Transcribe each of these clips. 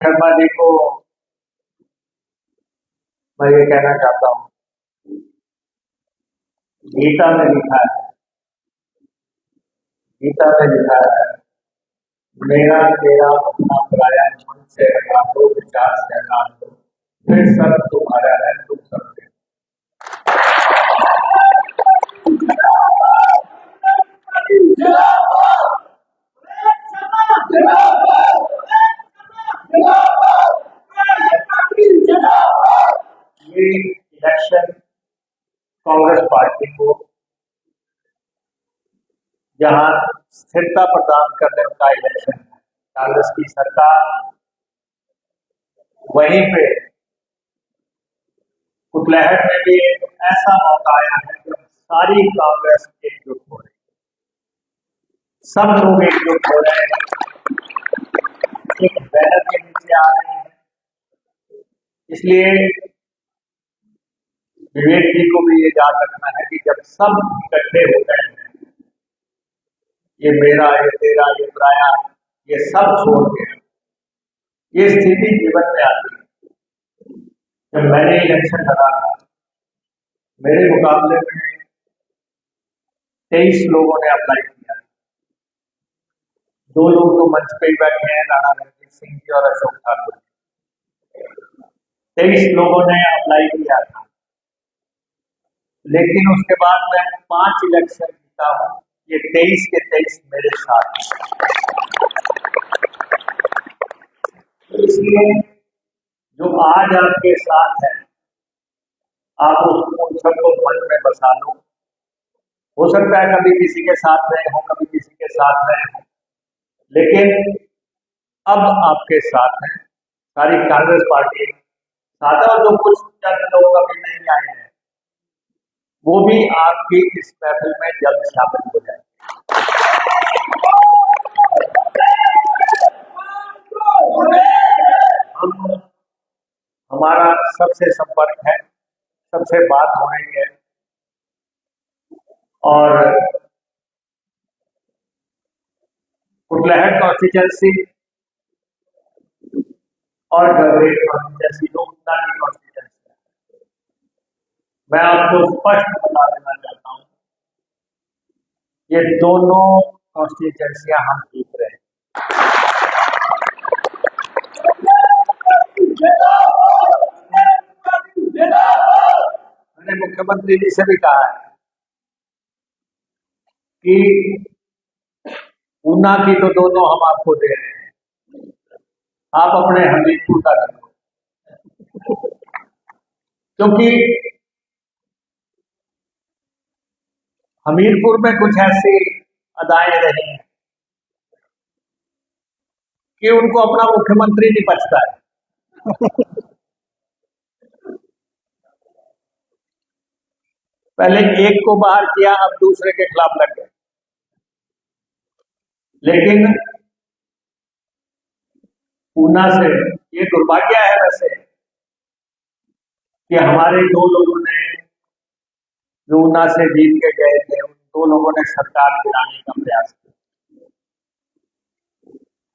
शर्मा जी को मैं ये कहना चाहता हूँ, गीता में लिखा है, मेरा तेरा अपना पराया, मन से हटा दो, विचार से हटा दो, फिर सब तुम्हारा है, तुम सबसे। ये इलेक्शन कांग्रेस पार्टी को जहां स्थिरता प्रदान करने का इलेक्शन है, कांग्रेस की सरकार, वहीं पे कुटलहट में भी एक ऐसा मौका आया है जब सारी कांग्रेस एकजुट हो रही है, सब लोग एकजुट हो रहे हैं, एक बैनर के नीचे आ रहे हैं। इसलिए विवेक जी को भी ये याद रखना है कि जब सब इकट्ठे हो गए हैं, ये मेरा, ये तेरा, ये पराया, ये सब छोड़ के, ये स्थिति जीवन में आती है। जब मैंने इलेक्शन लड़ा था, मेरे मुकाबले में 23 लोगों ने अप्लाई किया। 2 लोग तो मंच पे ही बैठे हैं, राणा रणजीत सिंह जी और अशोक ठाकुर। 23 लोगों ने अप्लाई किया था, लेकिन उसके बाद मैं 5 इलेक्शन जीता हूं। ये 23 के 23 मेरे साथ हैं। इसलिए जो आज आपके साथ है, आप उन सबको मन में बसा लो। हो सकता है कभी किसी के साथ रहे हो, कभी किसी के साथ रहे हो, लेकिन अब आपके साथ है, सारी कांग्रेस पार्टी साथ है। और जो कुछ चंद लोग अभी नहीं आए हैं, वो भी आपकी इस महफिल में जल्द शामिल हो जाए। हमारा सबसे संपर्क है, सबसे बात हो रही है, और कुटलहट कॉन्स्टिट्यूंसी और गगरेट कॉन्स्टिट्यूंसी, लोकता की कॉन्स्टिट्यूंसी, मैं आपको स्पष्ट बता देना चाहता हूं, ये दोनों कॉन्स्टिट्यूंसियां हम जीत रहे हैं। मैंने मुख्यमंत्री जी से भी कहा है कि ऊना की तो दोनों हम आपको दे रहे हैं, आप अपने हमीरपुर का रखो, क्योंकि हमीरपुर में कुछ ऐसी अदाएं रही हैं कि उनको अपना मुख्यमंत्री नहीं बचता है। पहले एक को बाहर किया, अब दूसरे के खिलाफ लग गए। लेकिन ऊना से ये दुर्भाग्य है वैसे कि हमारे 2 लोगों ने जो ऊना से जीत के गए थे, उन 2 लोगों ने सरकार गिराने का प्रयास किया,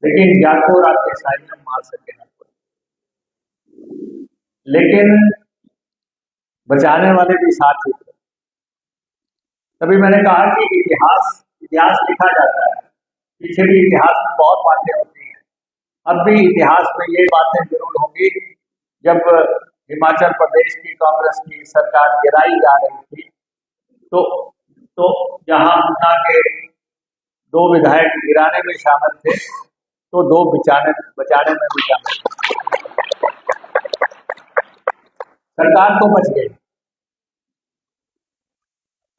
लेकिन जाको रात के साई हम मार सके ना कोई, लेकिन बचाने वाले भी साथ ही थे। तभी मैंने कहा कि इतिहास लिखा जाता है, पीछे भी इतिहास में बहुत बातें होती हैं। अब भी इतिहास में ये बातें जरूर होंगी। जब हिमाचल प्रदेश की कांग्रेस की सरकार गिराई जा रही थी, तो जहां ऊना के 2 विधायक गिराने में शामिल थे, तो 2 बचाने में भी शामिल थे। सरकार तो बच गई,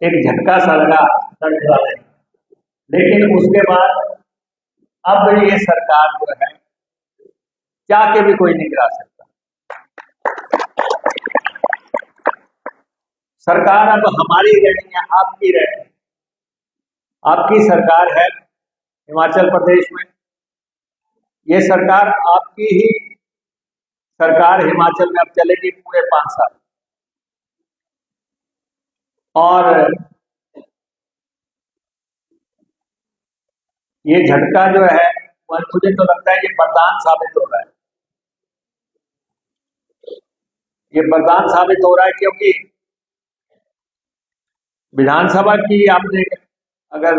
एक झटका सा लगा सड़क वाले, लेकिन उसके बाद अब ये सरकार जो है, चाह के भी कोई नहीं गिरा सकता। सरकार अब हमारी रहनी है, आपकी रहनी है। आपकी सरकार है हिमाचल प्रदेश में, ये सरकार आपकी ही सरकार हिमाचल में अब चलेगी पूरे 5 साल। और ये झटका जो है, मुझे तो लगता है ये वरदान साबित हो रहा है। ये वरदान साबित हो रहा है, क्योंकि विधानसभा की आपने अगर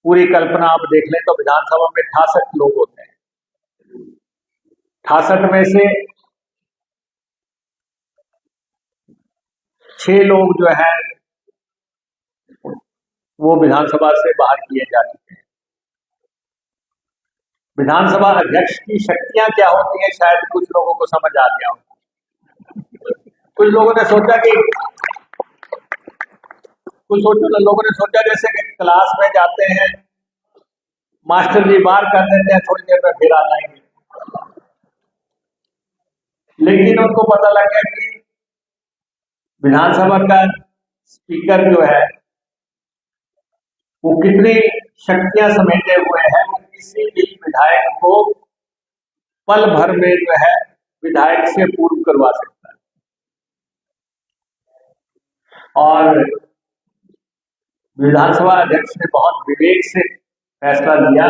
पूरी कल्पना आप देख लें तो विधानसभा में 68 लोग होते हैं। 68 में से 6 लोग जो है वो विधानसभा से बाहर किए जा चुके हैं। विधानसभा अध्यक्ष की शक्तियां क्या होती हैं, शायद कुछ लोगों को समझ आ गया होगा। कुछ लोगों ने सोचा जैसे कि क्लास में जाते हैं, मास्टर जी बाहर कर देते हैं, थोड़ी देर में फिर आ जाएंगे। लेकिन उनको पता लग गया कि विधानसभा का स्पीकर जो है वो कितनी शक्तियां समेटे हुए हैं। वो किसी भी विधायक को पल भर में जो है विधायक से पूर्व करवा सकता है। और विधानसभा अध्यक्ष ने बहुत विवेक से फैसला लिया,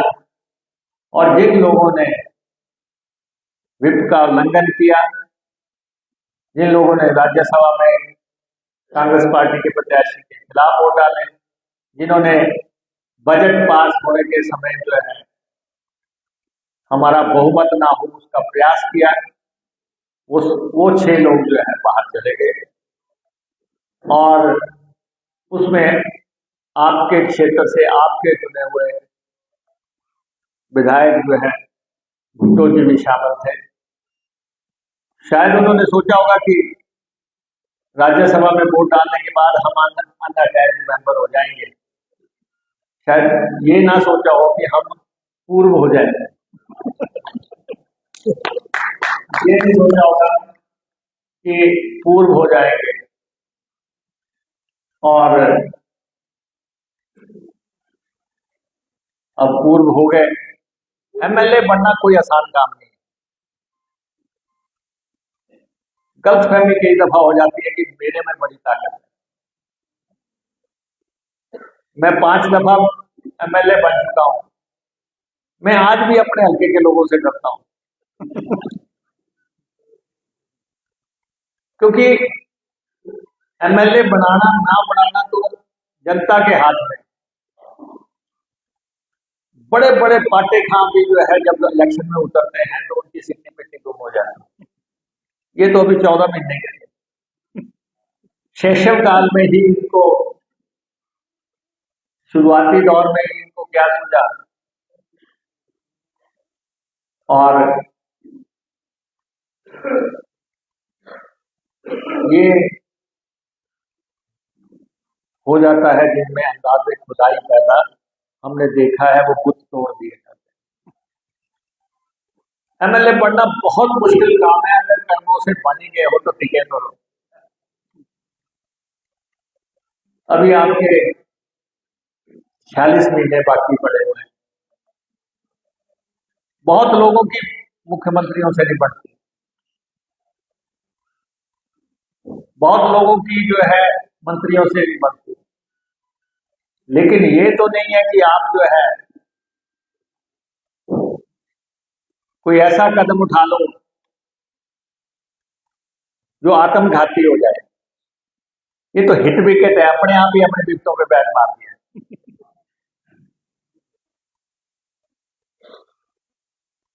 और जिन लोगों ने विप का उल्लंघन किया, जिन लोगों ने राज्यसभा में कांग्रेस पार्टी के प्रत्याशी के खिलाफ वोट डाले, जिन्होंने बजट पास होने के समय जो है हमारा बहुमत ना हो उसका प्रयास किया, वो 6 लोग जो है बाहर चले गए। और उसमें आपके क्षेत्र से आपके चुने हुए विधायक जो है भुट्टो जी भी शामिल थे। शायद उन्होंने सोचा होगा कि राज्यसभा में वोट डालने के बाद हम अनअटैच्ड मेंबर हो जाएंगे। शायद ये ना सोचा हो कि हम पूर्व हो जाएंगे। ये नहीं सोचा होगा कि पूर्व हो जाएंगे। और अब पूर्व हो गए। एमएलए बनना कोई आसान काम नहीं। गलतफहमी कई दफा हो जाती है कि मेरे में बड़ी ताकत है। मैं 5 दफा एमएलए बन चुका हूं। मैं आज भी अपने हल्के के लोगों से डरता हूं क्योंकि एमएलए बनाना ना बनाना तो जनता के हाथ में। बड़े बड़े पाटे खां भी जो है जब इलेक्शन में उतरते हैं तो उनकी सिक्की पिट्टी गुम हो जाती है। ये तो अभी 14 महीने के थे। शैशव काल में ही इनको, शुरुआती दौर में ही इनको क्या सूझा, और ये हो जाता है जिनमें अंदाज़े खुदाई पैदा हमने देखा है, वो बुत तोड़ दिए जाते हैं। एमएलए बनना बहुत मुश्किल काम है। अगर कर्मों से बनी गए हो तो टिके तो रहो। अभी आपके 46 महीने बाकी पड़े हुए हैं। बहुत लोगों की मुख्यमंत्रियों से नहीं बनती, बहुत लोगों की जो है मंत्रियों से नहीं बनती। लेकिन ये तो नहीं है कि आप जो है कोई ऐसा कदम उठा लो जो आत्मघाती हो जाए। ये तो हिट विकेट है, अपने आप ही अपने विकेटों पे बैट मार दिया।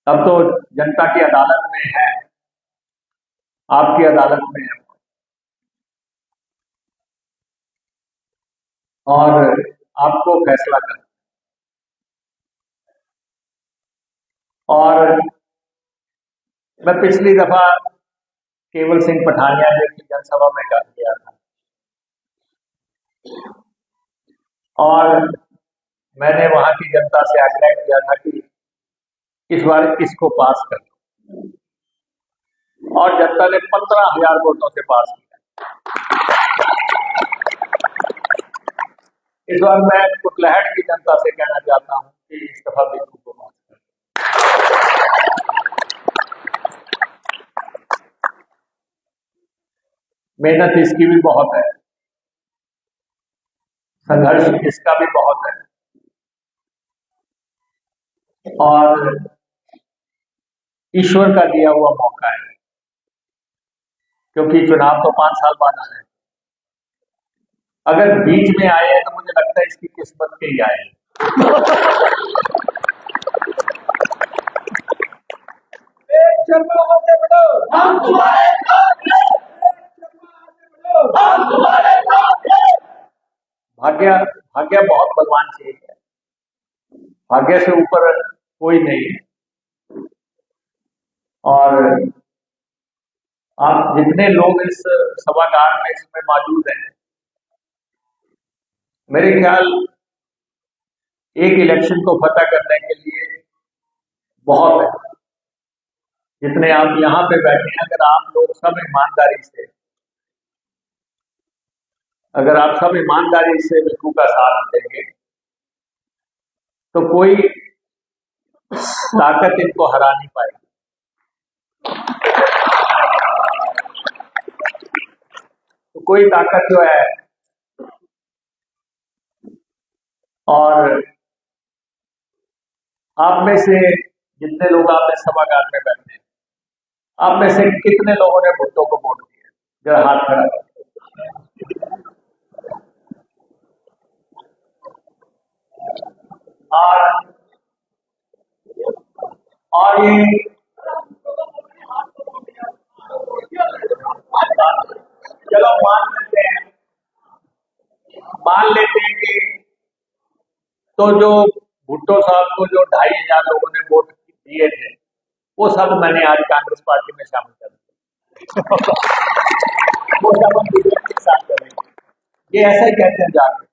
अब तो जनता की अदालत में है, आपकी अदालत में है, और आपको फैसला करना। और मैं पिछली दफा केवल सिंह पठानिया जी की जनसभा में कर गया था, और मैंने वहां की जनता से आग्रह किया था कि इस बार इसको पास कर दो, और जनता ने 15,000 वोटों से पास किया। इस बार मैं कुटलहट की जनता से कहना चाहता हूं कि इस दफा बिल्कुल को पास कर। मेहनत इसकी भी बहुत है, संघर्ष इसका भी बहुत है, और ईश्वर का दिया हुआ मौका है। क्योंकि चुनाव तो 5 साल बाद आ रहे हैं। अगर बीच में आए हैं तो मुझे लगता है इसकी किस्मत के ही आए हैं। हम तुम्हारे साथ हैं। हम तुम्हारे साथ हैं। भाग्य भाग्य बहुत बलवान चीज है, भाग्य से ऊपर कोई नहीं है। और आप जितने लोग इस सभागार में इसमें मौजूद हैं, मेरे ख्याल एक इलेक्शन को फतह करने के लिए बहुत है। जितने आप यहाँ पे बैठे हैं, अगर आप लोग सब ईमानदारी से, अगर आप सब ईमानदारी से भिक्खू का साथ देंगे तो कोई ताकत इनको हरा नहीं पाएगी। तो कोई ताकत जो है, और आप में से जितने लोग आप इस सभागार में बैठे हैं, आप में से कितने लोगों ने भुट्टो को वोट दिया? जरा हाथ खड़ा करें। और ये चलो मान लेते हैं कि तो जो भुट्टो साहब को जो 2,500 लोगों ने वोट दिए थे, वो सब मैंने आज कांग्रेस पार्टी में शामिल कर दिया। वो सब हम बीजेपी के साथ करेंगे। ये ऐसा ही कहते हैं जाके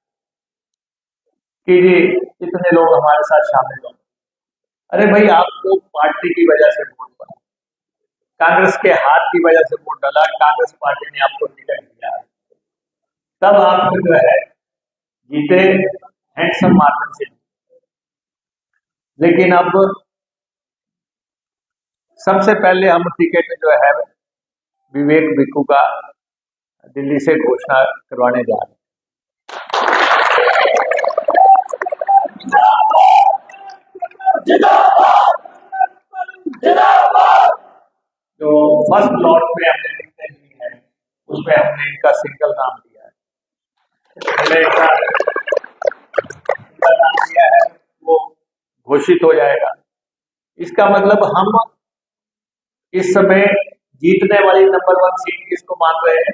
कि जी इतने लोग हमारे साथ शामिल हो। अरे भाई, आपको पार्टी की वजह से वोट पड़ा, कांग्रेस के हाथ की वजह से वोट डाला, कांग्रेस पार्टी ने आपको टिकट दिया, तब आप जो है जीते हैंडसम मार्जिन से। लेकिन अब सबसे पहले हम टिकट जो है विवेक भिक्खू का दिल्ली से घोषणा करवाने जा रहे हैं। जो फर्स्ट लॉट में हमने लिखते दी है, उसमें हमने इनका सिंगल नाम दिया है। हमने इनका नाम दिया है, वो घोषित हो जाएगा। इसका मतलब हम इस समय जीतने वाली नंबर 1 सीट किसको मान रहे हैं?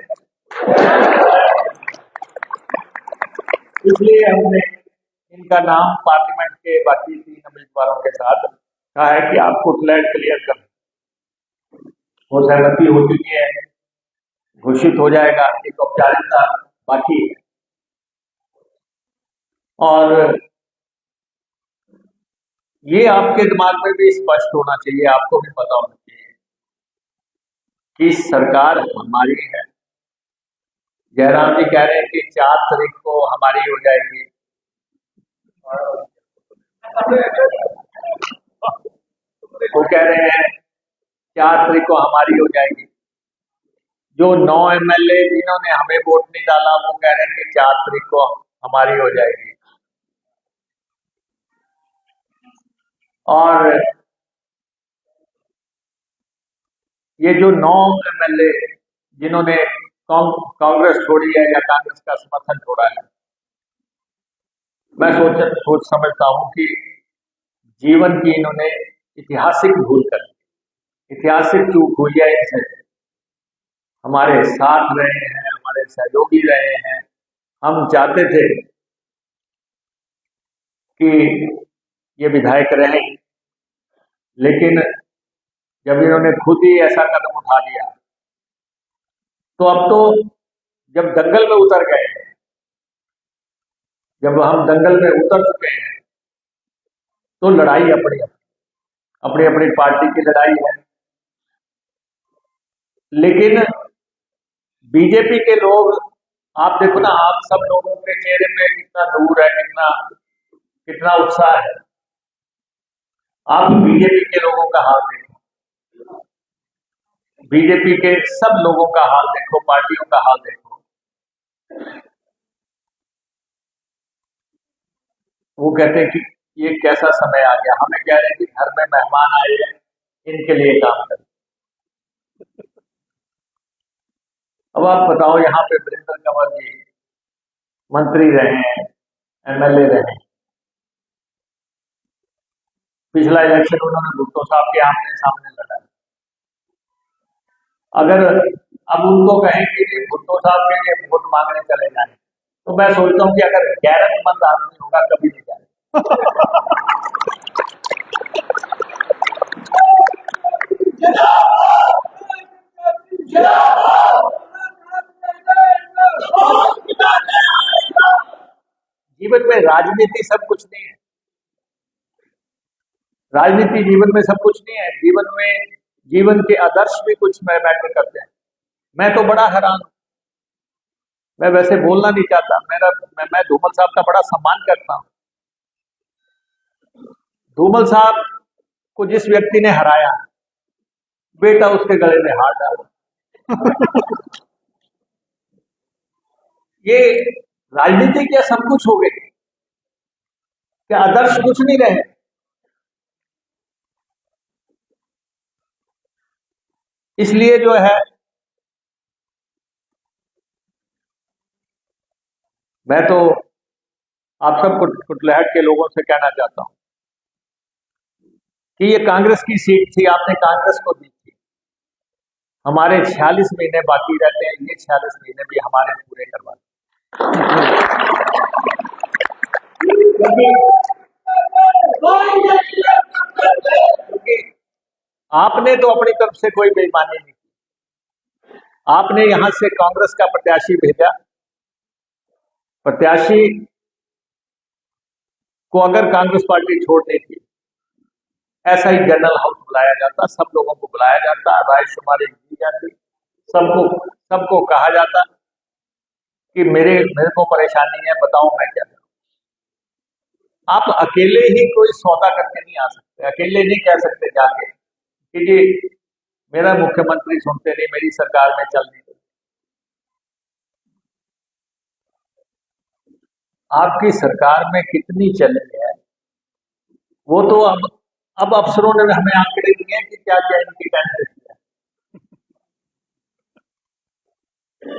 इसलिए हमने इनका नाम पार्लियामेंट के बाकी 3 उम्मीदवारों के साथ कहा है कि आपको फ्लैट क्लियर कर, वो सहमति हो चुकी है, घोषित हो जाएगा, एक औपचारिकता बाकी है। और ये आपके दिमाग में भी स्पष्ट होना चाहिए, आपको भी पता होना चाहिए कि सरकार हमारी है। जयराम जी कह रहे हैं कि 4 तारीख को हमारी हो जाएगी, वो कह रहे हैं 4 तारीख को हमारी हो जाएगी। जो 9 एमएलए जिन्होंने हमें वोट नहीं डाला, वो कह रहे हैं कि 4 तारीख को हमारी हो जाएगी। और ये जो 9 एमएलए जिन्होंने कांग्रेस छोड़ी है या कांग्रेस का समर्थन छोड़ा है, मैं सोच समझता हूं कि जीवन की इन्होंने ऐतिहासिक भूल कर, ऐतिहासिक चूक हुई है इनसे। हमारे साथ रहे हैं, हमारे सहयोगी रहे हैं, हम चाहते थे कि ये विधायक रहें, लेकिन जब इन्होंने खुद ही ऐसा कदम उठा लिया, तो अब तो जब दंगल में उतर गए, जब हम दंगल में उतर चुके हैं, तो लड़ाई अपनी अपनी पार्टी की लड़ाई है। लेकिन बीजेपी के लोग, आप देखो ना, आप सब लोगों के चेहरे पे कितना नूर है, कितना उत्साह है। आप बीजेपी के लोगों का हाल देखो, बीजेपी के सब लोगों का हाल देखो, पार्टियों का हाल देखो। वो कहते हैं कि ये कैसा समय आ गया, हमें कह रहे हैं कि घर में मेहमान आए हैं, इनके लिए काम करें। अब आप बताओ, यहाँ पे वीरेंद्र कंवर जी मंत्री रहे हैं, एमएलए रहे हैं। पिछला इलेक्शन उन्होंने भुट्टो साहब के आमने सामने लड़ा। अगर अब उनको कहेंगे कि भुट्टो साहब के लिए वोट मांगने चले जाए, तो मैं सोचता हूँ कि अगर गैरतमंद आदमी होगा कभी नहीं जाए। जीवन में राजनीति सब कुछ नहीं है। राजनीति जीवन में सब कुछ नहीं है। जीवन के आदर्श भी कुछ मैटर करते हैं। मैं तो बड़ा हैरान हूं। मैं वैसे बोलना नहीं चाहता। मैं धूमल साहब का बड़ा सम्मान करता हूं। धूमल साहब को जिस व्यक्ति ने हराया, बेटा उसके गले में हाथ डाला। ये राजनीति क्या सब कुछ हो गई? क्या आदर्श कुछ नहीं रहे? इसलिए जो है, मैं तो आप सब कुटलहट के लोगों से कहना चाहता हूं कि ये कांग्रेस की सीट थी, आपने कांग्रेस को दी थी। हमारे 46 महीने बाकी रहते हैं, ये 46 महीने भी हमारे पूरे करवा दें। क्योंकि आपने तो अपनी तरफ से कोई बेईमानी नहीं की। आपने यहां से कांग्रेस का प्रत्याशी भेजा। प्रत्याशी को अगर कांग्रेस पार्टी छोड़ देती, ऐसा ही जनरल हाउस बुलाया जाता, सब लोगों को बुलाया जाता, रायशुमारी की जाती, सबको कहा जाता कि मेरे को परेशानी है, बताओ मैं क्या करूं। आप अकेले ही कोई सौदा करके नहीं आ सकते। अकेले नहीं कह सकते जाके कि जी मेरा मुख्यमंत्री सुनते नहीं, मेरी सरकार में चल नहीं। आपकी सरकार में कितनी चली है वो तो अब अफसरों ने हमें आंकड़े दिए हैं कि क्या क्या इनकी कैंडिडेट है।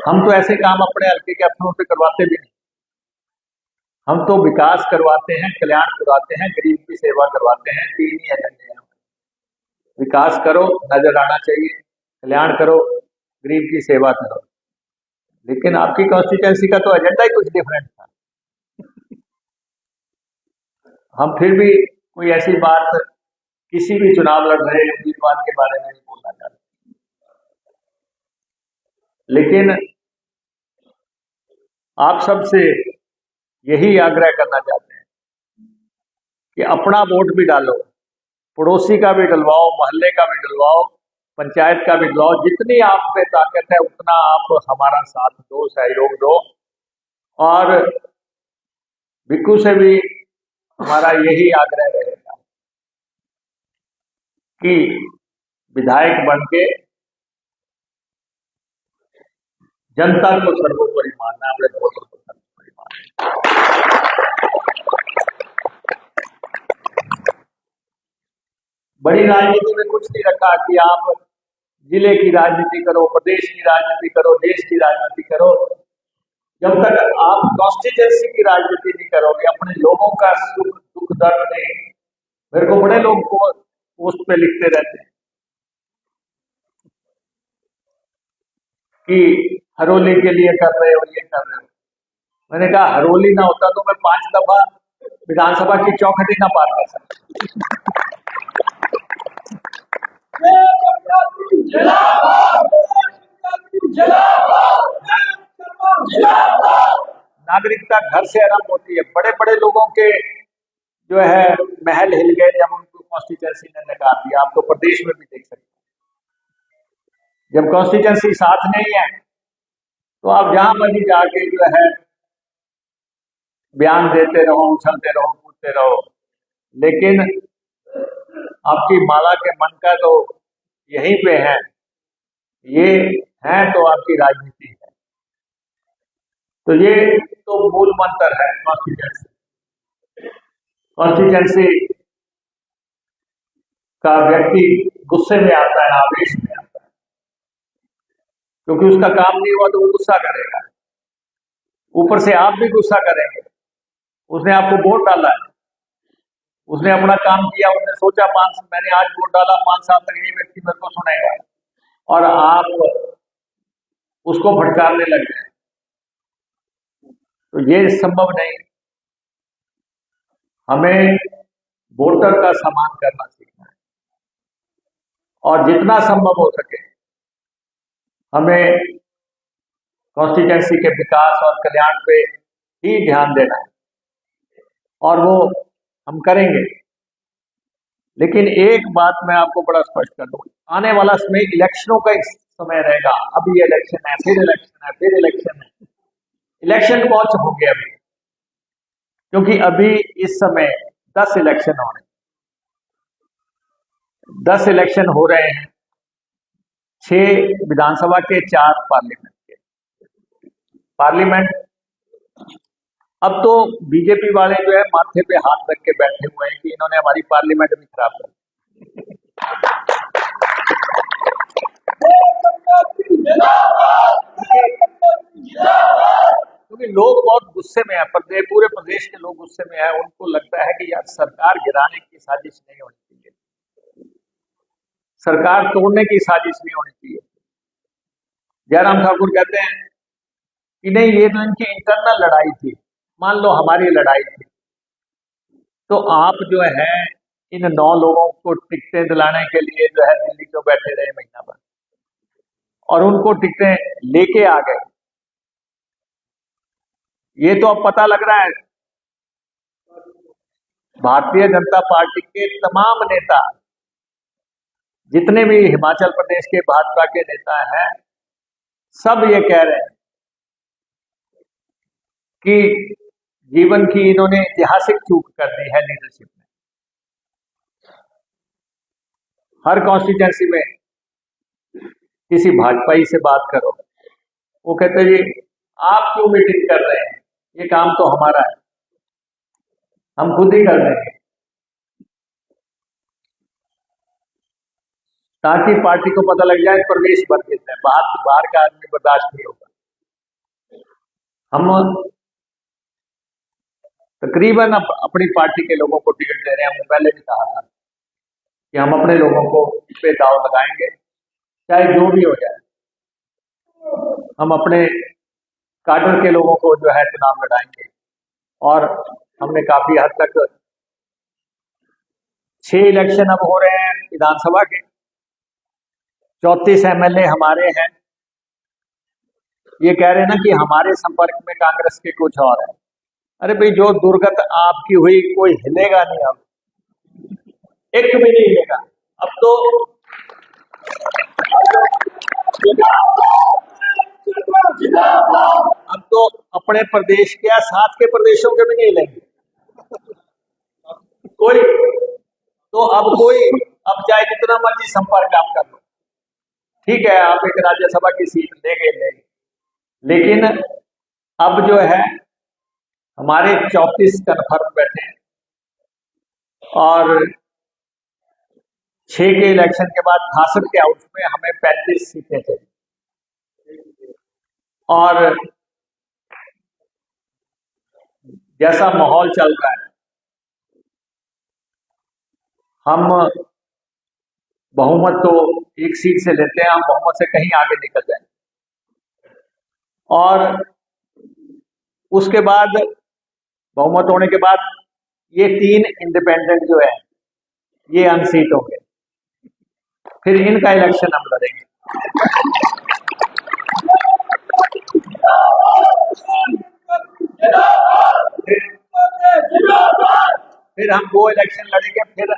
हम तो ऐसे काम अपने हल्के के अफसरों से करवाते भी नहीं। हम तो विकास करवाते हैं, कल्याण करवाते हैं, गरीब की सेवा करवाते हैं। 3 ही एजेंडे हैं। विकास करो, नजर आना चाहिए, कल्याण करो, गरीब की सेवा करो। लेकिन आपकी कॉन्स्टिट्यूएंसी का तो एजेंडा ही कुछ डिफरेंट था। हम फिर भी कोई ऐसी बात किसी भी चुनाव लड़ रहे उम्मीदवार के बारे में नहीं बोलना चाहते, लेकिन आप सबसे यही आग्रह करना चाहते हैं कि अपना वोट भी डालो, पड़ोसी का भी डलवाओ, मोहल्ले का भी डलवाओ, पंचायत का भी डलवाओ। जितनी आप में ताकत है उतना आप हमारा साथ दो, सहयोग दो। और भिक्खू से भी हमारा यही आग्रह रहेगा कि विधायक बन के जनता को सर्वोपरि मानना, अपने वोटों को सर्वोपरि मानना। बड़ी राजनीति में कुछ नहीं रखा कि आप जिले की राजनीति करो, प्रदेश की राजनीति करो, देश की राजनीति करो। जब तक आप कॉन्स्टिट्यूएंसी की राजनीति नहीं करोगे, अपने लोगों का सुख दुख दर्द नहीं। मेरे को बड़े लोग पोस्ट पे लिखते रहते हैं कि हरोली के लिए कर रहे हो, ये कर रहे हो। मैंने कहा हरोली ना होता तो मैं 5 दफा विधानसभा की चौखटी ना पार कर सकता। नागरिकता घर से आरंभ होती है। बड़े बड़े लोगों के जो है महल हिल गए जब उनको कॉन्स्टिट्यूएंसी ने नकार दिया। आप तो प्रदेश में भी देख सकते हैं, जब कॉन्स्टिट्यूएंसी साथ नहीं है तो आप जहां मर्जी जाके जो है बयान देते रहो, उछलते रहो, कूदते रहो, लेकिन आपकी माला के मन का तो यहीं पे है। ये है तो आपकी राजनीति है। तो ये तो मूल मंत्र है कॉन्स्टिट्यूएंसी। कॉन्स्टिट्यूएंसी का व्यक्ति गुस्से में आता है, आवेश में आता है। क्योंकि उसका काम नहीं हुआ तो वो गुस्सा करेगा, ऊपर से आप भी गुस्सा करेंगे। उसने आपको वोट डाला है, उसने अपना काम किया, उसने सोचा मैंने आज वोट डाला, 5 साल तक ये व्यक्ति मेरे को सुनेगा, और आप उसको भटकारने लग गए, तो ये संभव नहीं। हमें वोटर का सम्मान करना सीखना है, और जितना संभव हो सके हमें कॉन्स्टिट्यूएंसी के विकास और कल्याण पे ही ध्यान देना है, और वो हम करेंगे। लेकिन एक बात मैं आपको बड़ा स्पष्ट कर दूं, आने वाला समय इलेक्शनों का समय रहेगा। अभी इलेक्शन है, फिर इलेक्शन है, फिर इलेक्शन है। इलेक्शन बहुत होंगे अभी, क्योंकि अभी इस समय 10 इलेक्शन हो रहे हैं, 10 इलेक्शन हो रहे हैं, 6 विधानसभा के, 4 पार्लियामेंट के। पार्लियामेंट अब तो बीजेपी वाले जो है माथे पे हाथ रख के बैठे हुए हैं कि इन्होंने हमारी पार्लियामेंट भी खराब कर दी। क्योंकि लोग बहुत गुस्से में है, पूरे प्रदेश के लोग गुस्से में है। उनको लगता है कि यार सरकार गिराने की साजिश नहीं होनी चाहिए, सरकार तोड़ने की साजिश नहीं होनी चाहिए। जयराम ठाकुर कहते हैं कि नहीं, ये तो इनकी इंटरनल लड़ाई थी। मान लो हमारी लड़ाई थी, तो आप जो है इन 9 लोगों को टिकटें दिलाने के लिए जो है दिल्ली क्यों बैठे रहे महीना भर, और उनको टिकटें लेके आ गए। ये तो अब पता लग रहा है भारतीय जनता पार्टी के तमाम नेता, जितने भी हिमाचल प्रदेश के भाजपा के नेता हैं, सब ये कह रहे हैं कि जीवन की इन्होंने ऐतिहासिक चूक कर दी है लीडरशिप में। हर कॉन्स्टिट्यूएंसी में किसी भाजपाई से बात करो, वो कहते जी आप क्यों मीटिंग कर रहे हैं, ये काम तो हमारा है, हम खुद ही कर देंगे, ताकि पार्टी को पता लग जाए प्रवेश भर देते हैं, बाहर का आदमी बर्दाश्त नहीं होगा। हम तकरीबन अपनी पार्टी के लोगों को टिकट दे रहे हैं। हमने पहले भी कहा था कि हम अपने लोगों को पे दाव लगाएंगे, चाहे जो भी हो जाए। हम अपने काडर के लोगों को जो है चुनाव लड़ाएंगे, और हमने काफी हद तक 6 इलेक्शन अब हो रहे हैं विधानसभा के, 34 MLA हमारे हैं। ये कह रहे हैं ना कि हमारे संपर्क में कांग्रेस के कुछ और है। अरे भाई, जो दुर्गत आपकी हुई कोई हिलेगा नहीं, अब एक भी नहीं हिलेगा। अब तो अपने प्रदेश के या साथ के प्रदेशों के भी नहीं हिलेंगे कोई। तो अब चाहे जितना मर्जी संपर्क आप कर लो, ठीक है, आप एक राज्यसभा की सीट ले गए, लेकिन अब जो है हमारे 34 कन्फर्म बैठे हैं, और 6 के इलेक्शन के बाद 66 के हाउस में हमें 35 सीटें चाहिए। और जैसा माहौल चल रहा है, हम बहुमत तो एक सीट से लेते हैं, हम बहुमत से कहीं आगे निकल जाएंगे, और उसके बाद बहुमत होने के बाद ये 3 इंडिपेंडेंट जो है ये अनसीट होंगे, फिर इनका इलेक्शन हम लड़ेंगे। फिर हम वो इलेक्शन लड़ेंगे, फिर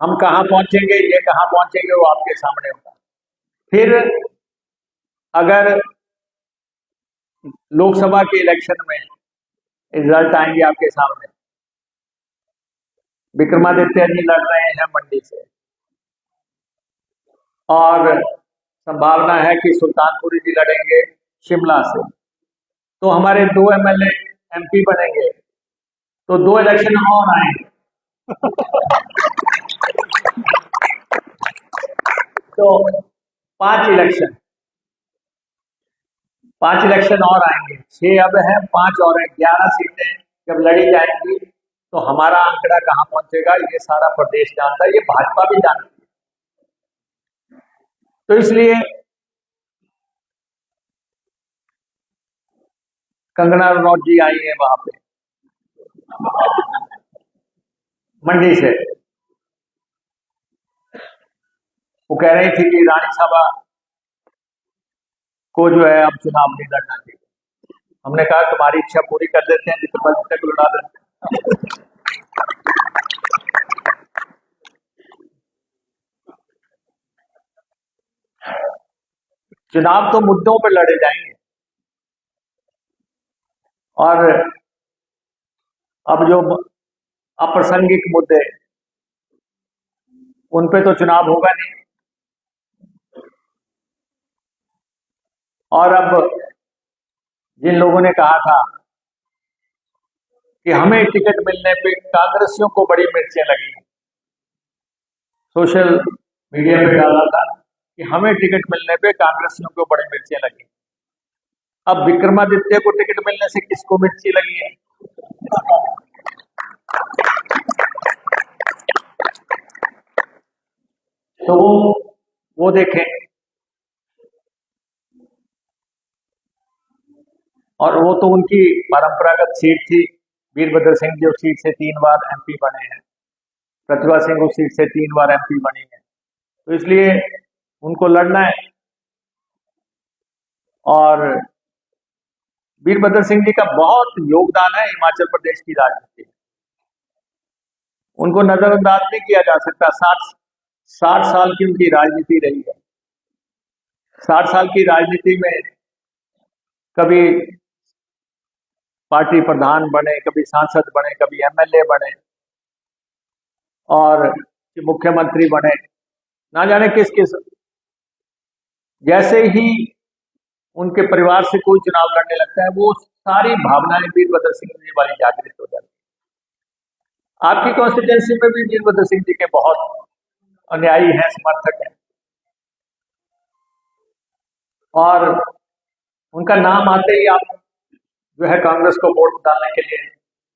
हम कहां पहुंचेंगे, ये कहां पहुंचेंगे, वो आपके सामने होगा। फिर अगर लोकसभा के इलेक्शन में रिजल्ट आएंगे आपके सामने, विक्रमादित्य जी लड़ रहे हैं मंडी से, और संभावना है कि सुल्तानपुरी जी लड़ेंगे शिमला से, तो हमारे 2 MLA MP बनेंगे, तो 2 इलेक्शन और आएंगे। तो 5 इलेक्शन, 5 इलेक्शन और आएंगे, 6 अब हैं, 5 और हैं, 11 सीटें जब लड़ी जाएंगी तो हमारा आंकड़ा कहां पहुंचेगा ये सारा प्रदेश जानता है, ये भाजपा भी जानती है। तो इसलिए कंगना रनौत जी आई है वहां पे मंडी से, वो कह रही थी कि रानी सभा को जो है अब चुनाव नहीं लड़ना चाहिए। हमने कहा तुम्हारी इच्छा पूरी कर देते हैं, जितने बल तक लड़ा देते हैं। चुनाव तो मुद्दों पर लड़े जाएंगे, और अब जो अप्रासंगिक मुद्दे उन पे तो चुनाव होगा नहीं। और अब जिन लोगों ने कहा था कि हमें टिकट मिलने पे कांग्रेसियों को बड़ी मिर्चें लगी, सोशल मीडिया पे डाला था कि हमें टिकट मिलने पे कांग्रेसियों को बड़ी मिर्चें लगी। अब विक्रमादित्य को टिकट मिलने से किसको मिर्ची लगी है? तो वो देखें। और वो तो उनकी परंपरागत सीट थी। वीरभद्र सिंह जी उस सीट से 3 बार एमपी बने हैं, प्रतिभा सिंह उस सीट से 3 बार एमपी बनी है, तो इसलिए उनको लड़ना है। और वीरभद्र सिंह जी का बहुत योगदान है हिमाचल प्रदेश की राजनीति में, उनको नजरअंदाज नहीं किया जा सकता। 60 साल की उनकी राजनीति रही है। 60 साल की राजनीति में कभी पार्टी प्रधान बने, कभी सांसद बने, कभी एमएलए बने, और मुख्यमंत्री बने, ना जाने किस किस। जैसे ही उनके परिवार से कोई चुनाव लड़ने लगता है, वो सारी भावनाएं वीरभद्र सिंह जी वाली जागृत हो जाती है। आपकी कॉन्स्टिट्यूंसी में भी वीरभद्र सिंह जी के बहुत अनुयायी हैं, समर्थक हैं, और उनका नाम आते ही आप जो है कांग्रेस को वोट डालने के लिए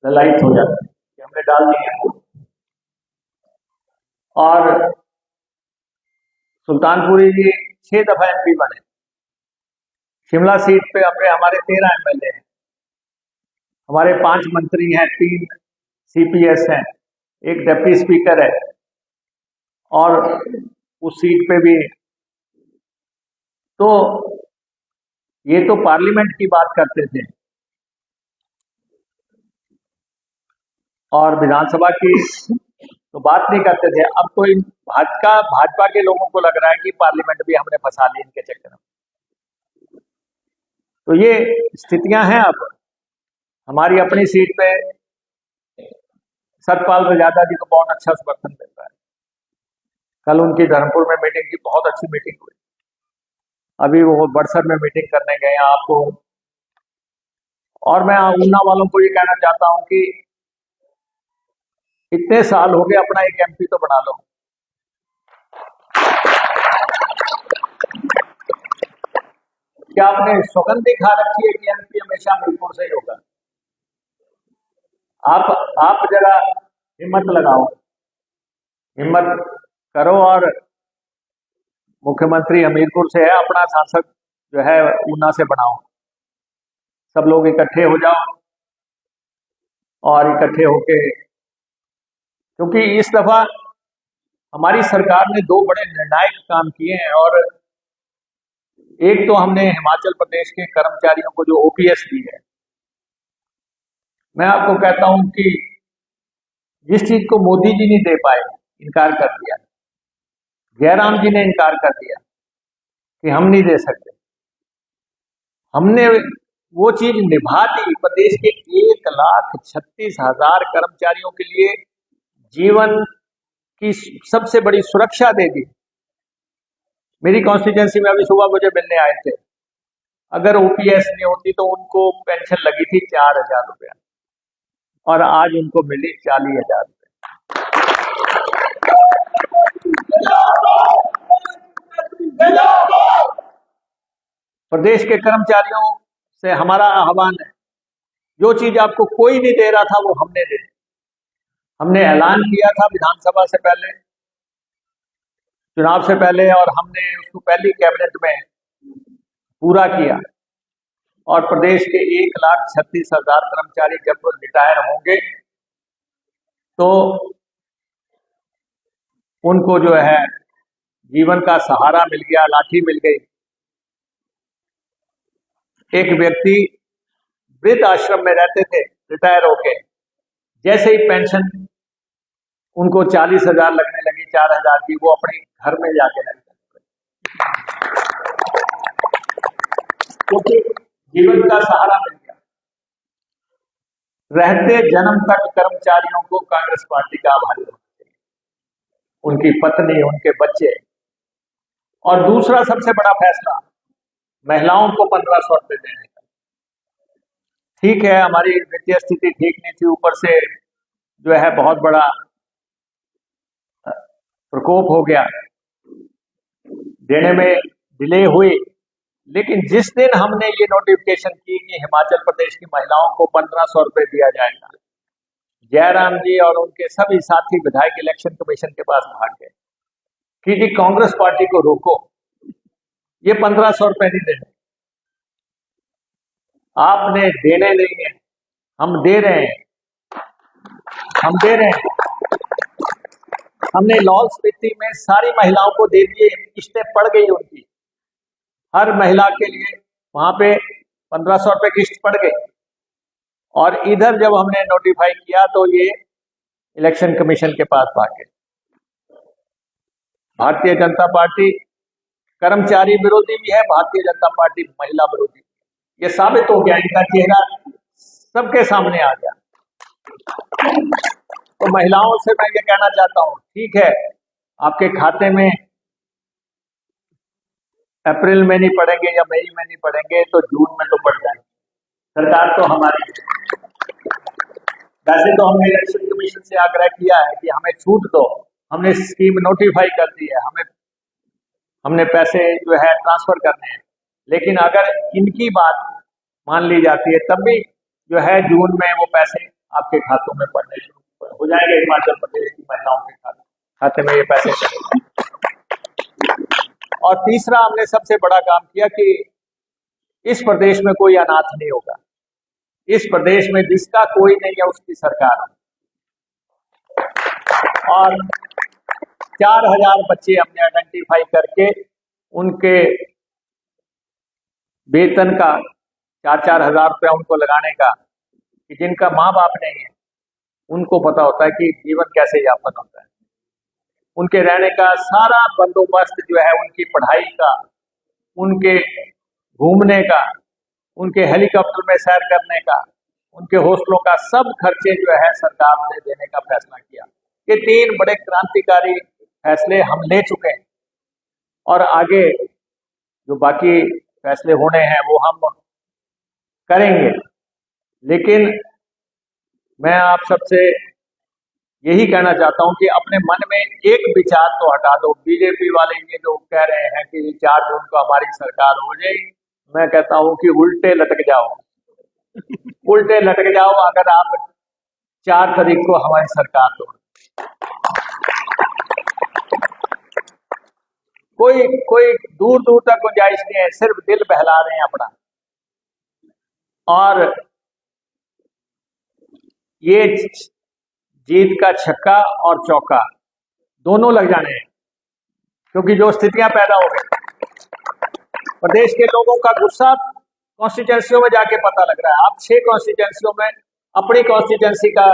ललायित हो जाते हैं कि हमने डाल दिया है। और सुल्तानपुरी जी 6 दफा एमपी बने। शिमला सीट पे हमारे 13 एमएलए हैं, हमारे 5 मंत्री हैं, 3 सीपीएस हैं, एक डिप्टी स्पीकर है, और उस सीट पे भी। तो ये तो पार्लियामेंट की बात करते थे, और विधानसभा की तो बात नहीं करते थे। अब तो इन भाजपा के लोगों को लग रहा है कि पार्लियामेंट भी हमने फंसा ली इनके चक्कर में। तो ये स्थितियां हैं। अब हमारी अपनी सीट पे सतपाल रजादा जी को बहुत अच्छा समर्थन मिल रहा है। कल उनकी धर्मपुर में मीटिंग की, बहुत अच्छी मीटिंग हुई। अभी वो बड़सर में मीटिंग करने गए हैं आपको। और मैं ऊना वालों को ये कहना चाहता हूं कि इतने साल हो गए, अपना एक एमपी तो बना लो। क्या आपने सौगंध दिखा रखी है कि एमपी हमेशा मीरपुर से ही होगा? आप जरा हिम्मत लगाओ, हिम्मत करो, और मुख्यमंत्री हमीरपुर से है, अपना सांसद जो है ऊना से बनाओ। सब लोग इकट्ठे हो जाओ, और इकट्ठे होके, क्योंकि इस दफा हमारी सरकार ने 2 बड़े निर्णायक काम किए हैं। और एक तो हमने हिमाचल प्रदेश के कर्मचारियों को जो ओपीएस दी है, मैं आपको कहता हूं कि जिस चीज को मोदी जी नहीं दे पाए, इनकार कर दिया, जयराम जी ने इनकार कर दिया कि हम नहीं दे सकते, हमने वो चीज निभा दी। प्रदेश के 1,36,000 कर्मचारियों के लिए जीवन की सबसे बड़ी सुरक्षा दे दी। मेरी कॉन्स्टिट्यूंसी में अभी सुबह मुझे मिलने आए थे, अगर ओपीएस नहीं होती तो उनको पेंशन लगी थी 4,000 रुपया, और आज उनको मिली 40,000 रुपये। प्रदेश के कर्मचारियों से हमारा आह्वान है, जो चीज आपको कोई नहीं दे रहा था वो हमने दे दी। हमने ऐलान किया था विधानसभा से पहले, चुनाव से पहले, और हमने उसको पहली कैबिनेट में पूरा किया। और प्रदेश के 1,36,000 कर्मचारी जब रिटायर होंगे तो उनको जो है जीवन का सहारा मिल गया, लाठी मिल गई। एक व्यक्ति वृद्ध आश्रम में रहते थे रिटायर होके, जैसे ही पेंशन उनको 40,000 लगने लगी, 4,000 की, वो अपने घर में जाके रहते, क्योंकि जीवन का सहारा मिल गया। रहते जन्म तक कर्मचारियों को कांग्रेस पार्टी का आभारी होना चाहिए, उनकी पत्नी, उनके बच्चे। और दूसरा सबसे बड़ा फैसला, महिलाओं को 1,500 रुपये देने का। ठीक है, हमारी वित्तीय स्थिति ठीक नहीं थी, ऊपर से जो है बहुत बड़ा प्रकोप हो गया, देने में डिले हुई। लेकिन जिस दिन हमने ये नोटिफिकेशन की कि हिमाचल प्रदेश की महिलाओं को 1,500 रुपये दिया जाएगा, जयराम जी और उनके सभी साथी विधायक इलेक्शन कमीशन के पास भाग गए कि जी कांग्रेस पार्टी को रोको, ये 1,500 रुपये नहीं देने, आपने देने नहीं है, हम दे रहे हैं, हम दे रहे हैं। हमने लाहौल स्पीति में सारी महिलाओं को दे दिए, किस्तें पड़ गई उनकी, हर महिला के लिए वहां पे 1,500 रुपये किस्त पड़ गई। और इधर जब हमने नोटिफाई किया तो ये इलेक्शन कमीशन के पास भागे। भारतीय जनता पार्टी कर्मचारी विरोधी भी है, भारतीय जनता पार्टी महिला विरोधी, ये साबित हो गया, इनका चेहरा सबके सामने आ गया। तो महिलाओं से मैं ये कहना चाहता हूं, ठीक है, आपके खाते में अप्रैल में नहीं पड़ेंगे या मई में नहीं पड़ेंगे तो जून में तो पड़ जाएंगे, सरकार तो हमारी। वैसे तो हमने इलेक्शन कमीशन से आग्रह किया है कि हमें छूट दो, हमने स्कीम नोटिफाई कर दी है, हमने पैसे जो है ट्रांसफर करने हैं, लेकिन अगर इनकी बात मान ली जाती है तब भी जो है जून में वो पैसे आपके खातों में पड़ने शुरू हो जाएंगे। हिमाचल प्रदेश की महिलाओं के खाते में ये पैसे चलेंगे। और तीसरा, हमने सबसे बड़ा काम किया कि इस प्रदेश में कोई अनाथ नहीं होगा, इस प्रदेश में जिसका कोई नहीं है उसकी सरकार है। और 4,000 बच्चे हमने आइडेंटिफाई करके उनके वेतन का 4-4 हजार रुपया उनको लगाने का, कि जिनका माँ बाप नहीं है उनको पता होता है कि जीवन कैसे यापन होता है, उनके रहने का सारा बंदोबस्त जो है, उनकी पढ़ाई का, उनके घूमने का, उनके हेलीकॉप्टर में सैर करने का, उनके हॉस्टलों का, सब खर्चे जो है सरकार ने देने का फैसला किया। ये 3 बड़े क्रांतिकारी फैसले हम ले चुके हैं और आगे जो बाकी फैसले होने हैं वो हम करेंगे। लेकिन मैं आप सबसे यही कहना चाहता हूं कि अपने मन में एक विचार तो हटा दो। बीजेपी वाले ये जो कह रहे हैं कि 4 जून को हमारी सरकार हो जाएगी, मैं कहता हूं कि उल्टे लटक जाओ, उल्टे लटक जाओ अगर आप 4 तारीख को हमारी सरकार तो। कोई दूर दूर तक गुंजाइश नहीं है, सिर्फ दिल बहला रहे हैं अपना। और ये जीत का छक्का और चौका दोनों लग जाने हैं, क्योंकि जो स्थितियां पैदा हो गई, प्रदेश के लोगों का गुस्सा कॉन्स्टिट्यूंसियों में जाके पता लग रहा है। आप 6 कॉन्स्टिट्यूंसियों में अपनी कॉन्स्टिट्यूंसी का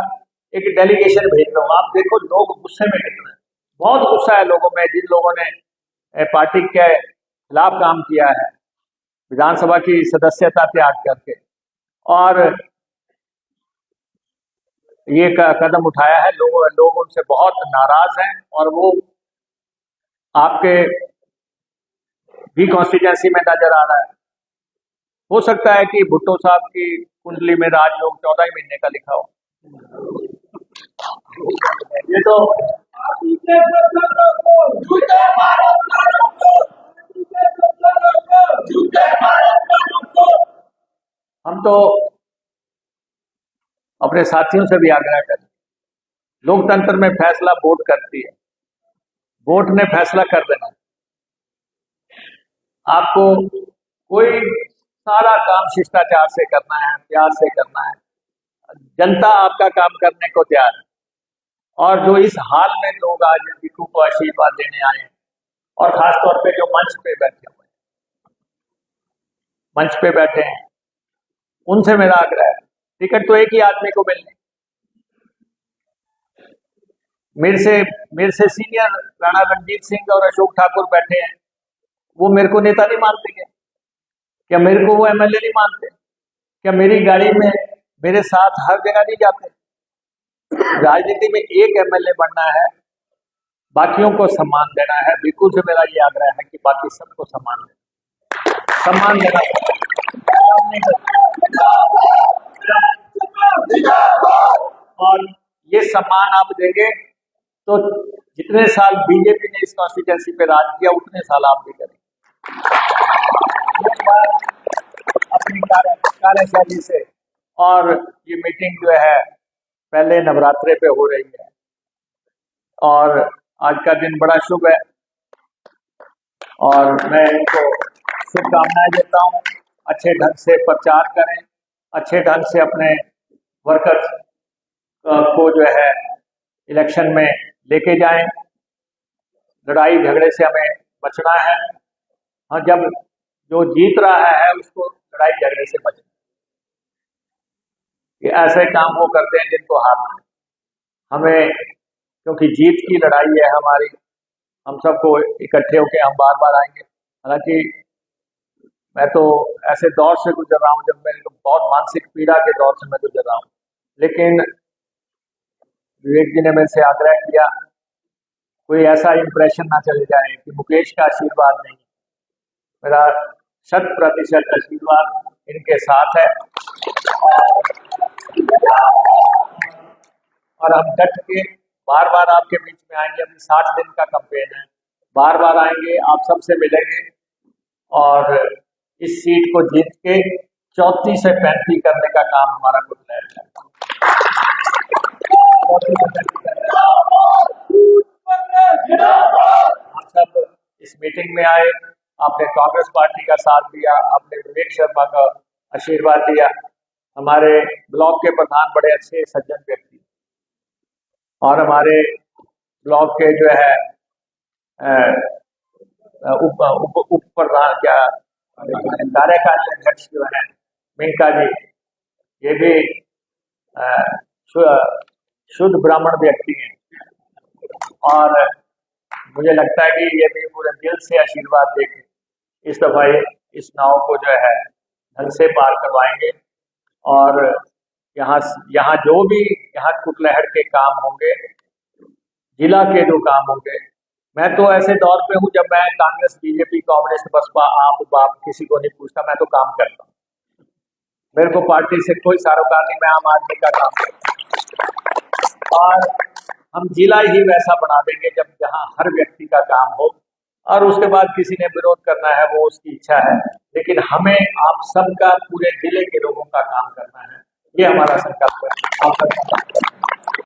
एक डेलीगेशन भेज रहे हो, आप देखो लोग गुस्से में कितने हैं। बहुत गुस्सा है लोगों में, जिन लोगों ने पार्टी के खिलाफ काम किया है, विधानसभा की सदस्यता त्याग करके, और ये कदम उठाया है। लोग उनसे बहुत नाराज हैं और वो आपके भी कॉन्स्टिट्यूंसी में नजर आ रहा है। हो सकता है कि भुट्टो साहब की कुंडली में राजयोग 14 ही महीने का लिखा हो। ये तो जूते मारो तो अपने साथियों से भी आग्रह करें, लोकतंत्र में फैसला वोट करती है, वोट ने फैसला कर देना। आपको कोई सारा काम शिष्टाचार से करना है, प्यार से करना है, जनता आपका काम करने को तैयार है। और जो इस हाल में लोग आज भिक्खू को आशीर्वाद देने आए हैं, और खासतौर पे जो मंच पे बैठे हैं, उनसे मेरा आग्रह है, टिकट तो एक ही आदमी को मिलनी। मेरे से सीनियर राणा रणजीत सिंह और अशोक ठाकुर बैठे हैं, वो मेरे को नेता नहीं मानते क्या? मेरे को वो एमएलए नहीं मानते क्या? मेरी गाड़ी में मेरे साथ हर जगह नहीं जाते? राजनीति में एक एमएलए बनना है, बाकियों को सम्मान देना है। बिल्कुल से मेरा ये आग्रह है कि बाकी सबको सम्मान देना और ये सम्मान आप देंगे तो जितने साल बीजेपी ने इस कॉन्स्टिट्यूंसी पे राज किया, उतने साल आप भी करेंगे अपनी कार्यशैली से। और ये मीटिंग जो है पहले नवरात्रे पे हो रही है, और आज का दिन बड़ा शुभ है, और मैं इनको शुभकामनाएं देता हूँ। अच्छे ढंग से प्रचार करें, अच्छे ढंग से अपने वर्कर्स को जो है इलेक्शन में लेके जाएं। लड़ाई झगड़े से हमें बचना है। हाँ, जब जो जीत रहा है उसको लड़ाई झगड़े से बचना। ये ऐसे काम वो करते हैं जिनको हारना है। हमें, क्योंकि जीत की लड़ाई है हमारी, हम सबको इकट्ठे होकर हम बार बार आएंगे। हालांकि मैं तो ऐसे दौर से गुजर रहा हूँ, जब मेरे को बहुत मानसिक पीड़ा के दौर से मैं गुजर रहा हूँ, लेकिन विवेक जी ने मेरे से आग्रह किया कोई ऐसा इंप्रेशन ना चले जाए कि मुकेश का आशीर्वाद नहीं। मेरा 100% आशीर्वाद इनके साथ है, और हम डट के बार बार आपके बीच में आएंगे। अभी 60 दिन का कैंपेन है, बार बार आएंगे, आप सबसे मिलेंगे, और इस सीट को जीत के 34 से 35 करने का काम हमारा खुद है। आप सब इस मीटिंग में आए, आपने कांग्रेस पार्टी का साथ दिया, आपने विवेक शर्मा का आशीर्वाद दिया। हमारे ब्लॉक के प्रधान बड़े अच्छे सज्जन व्यक्ति, और हमारे ब्लॉक के जो है उप प्रधान क्या कार्यकारी अध्यक्ष जो है मिंका जी, ये भी शुद्ध ब्राह्मण व्यक्ति हैं, और मुझे लगता है कि ये भी पूरे दिल से आशीर्वाद देके इस दफा इस नाव को जो है ढंग से पार करवाएंगे। और यहाँ जो भी यहाँ कुटलहट के काम होंगे, जिला के जो काम होंगे, मैं तो ऐसे दौर पे हूँ जब मैं कांग्रेस, बीजेपी, कांग्रेस, बसपा, आप बाप किसी को नहीं पूछता, मैं तो काम करता हूँ। मेरे को पार्टी से कोई सरोकार नहीं, मैं आम आदमी का काम करता हूँ। और हम जिला ही वैसा बना देंगे जब जहाँ हर व्यक्ति का काम हो, और उसके बाद किसी ने विरोध करना है वो उसकी इच्छा है, लेकिन हमें आप सबका, पूरे जिले के लोगों का काम करना है, ये हमारा संकल्प है।